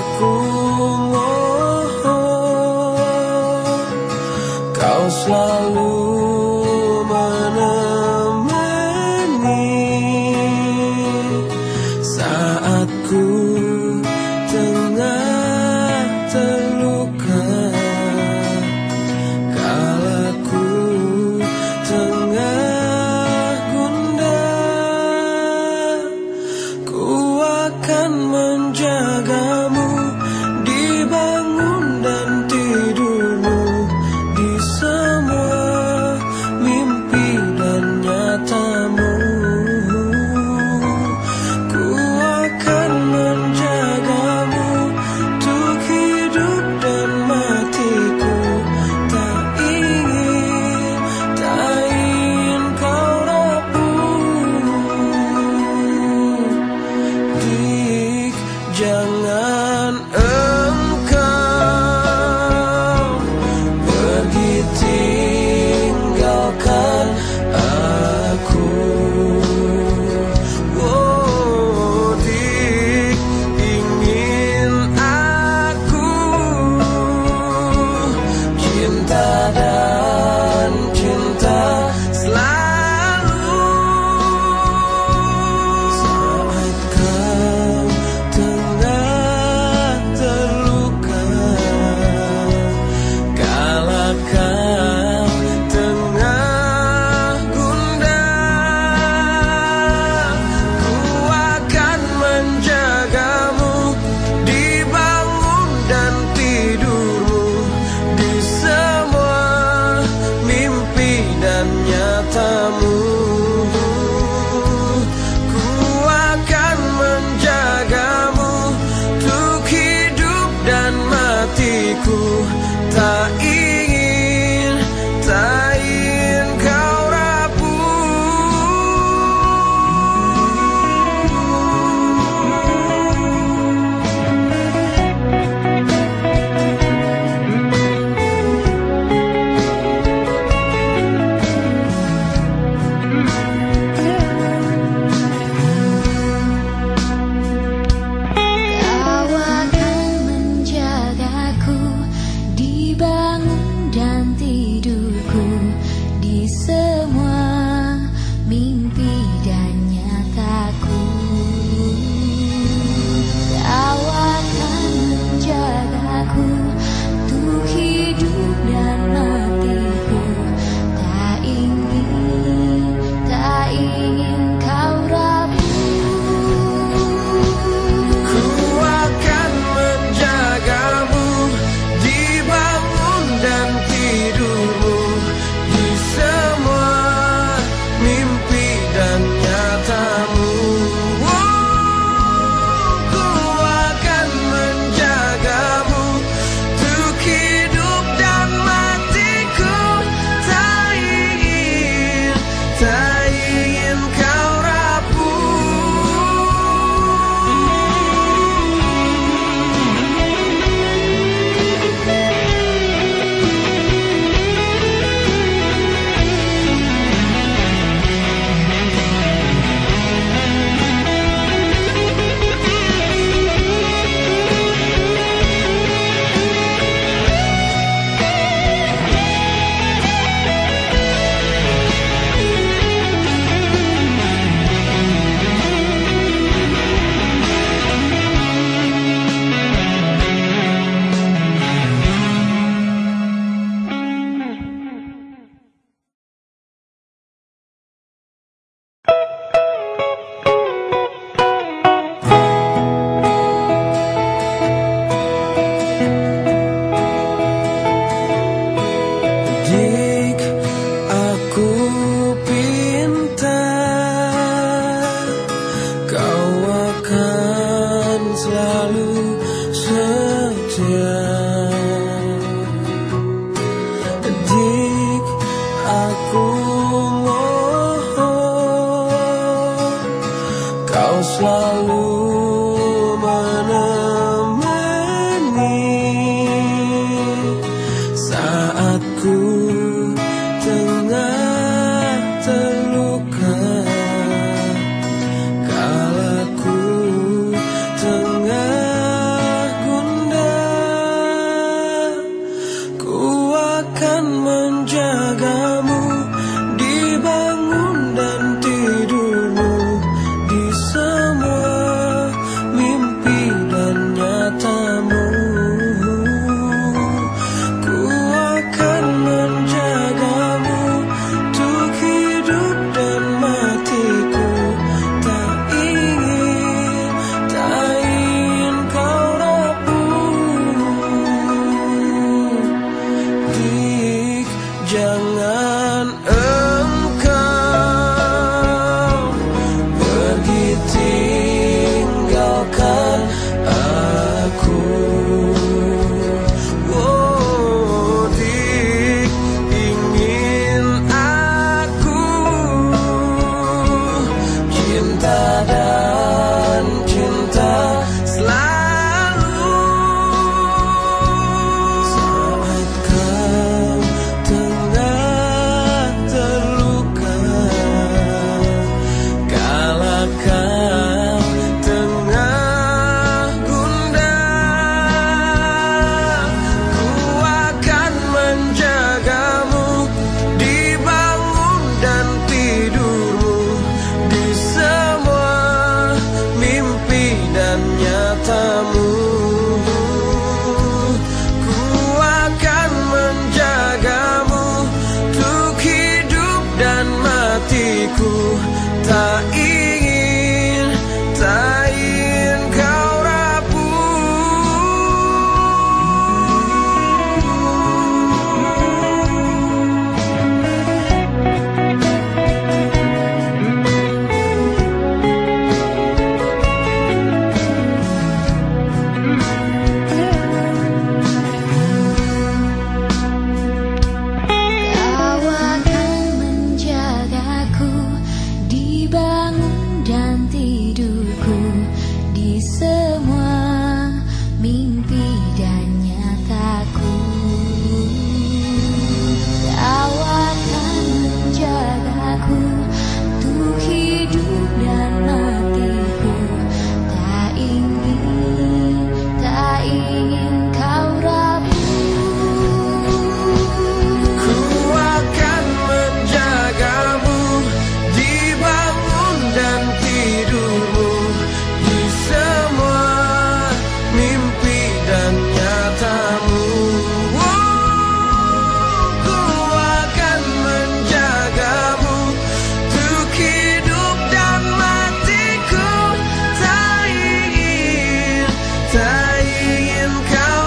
Aku mohon kau selalu menemani saat ku tengah terluka, kala ku tengah gundah. Ku akan menjagamu di bangun dan tidurmu, di semua mimpi dan nyatamu. Ku akan menjagamu untuk hidup dan matiku. Tak ingin kau rapuh. Dik, jangan engkau pergi tinggalkan aku. Oh, Dik, ingin aku cinta dan cinta selalu. Saat kau tengah terluka, kala kau tengah gundah, ku akan menjagamu di bangun dan tidurmu, di semua mimpi dan nyatamu. Ku akan menjagamu untuk hidup dan matiku. Tak ingin kau Kau akan menjagaku di bangun dan tidurku, di semua mimpi dan nyataku. Kau akan menjagaku untuk hidup dan matiku. Tak ingin kau rapuh. Ku akan menjagamu di bangun dan tidurmu, di semua mimpi dan nyatamu. Ku akan menjagamu untuk hidup dan matiku. Tak ingin kau Dik, aku pinta kau akan selalu setia. Dik, aku mohon kau selalu menemani saat ku tengah terluka, kala ku tengah gundah. tak ingin kau